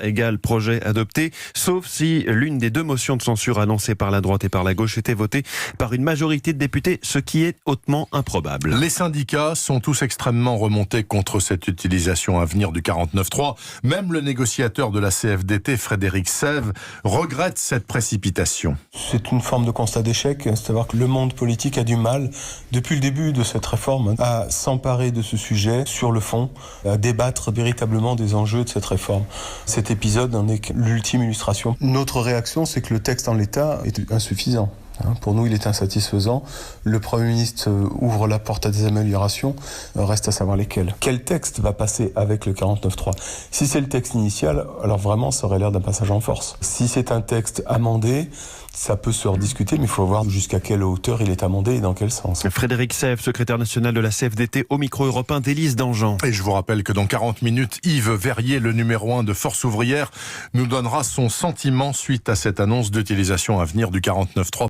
égale projet adopté, sauf si l'une des deux motions de censure annoncées par la droite et par la gauche était votée par une majorité de députés, ce qui est hautement improbable. Les syndicats sont tous extrêmement remontés contre cette utilisation à venir du 49.3. Même le négociateur de la CFDT, Frédéric Sève, regrette cette précipitation. C'est une forme de constat d'échec, c'est-à-dire que le monde politique a du mal, depuis le début de cette réforme, à s'emparer de ce sujet sur le fond, à débattre véritablement des enjeux de cette réforme. Cet épisode en est l'ultime illustration. Notre réaction, c'est que le texte en l'état est insuffisant. Pour nous, il est insatisfaisant. Le Premier ministre ouvre la porte à des améliorations. Reste à savoir lesquelles. Quel texte va passer avec le 49.3 ? Si c'est le texte initial, alors vraiment, ça aurait l'air d'un passage en force. Si c'est un texte amendé, ça peut se rediscuter, mais il faut voir jusqu'à quelle hauteur il est amendé et dans quel sens. Frédéric Sève, secrétaire national de la CFDT, au micro européen d'Élise Dangean. Et je vous rappelle que dans 40 minutes, Yves Verrier, le numéro 1 de Force ouvrière, nous donnera son sentiment suite à cette annonce d'utilisation à venir du 49.3.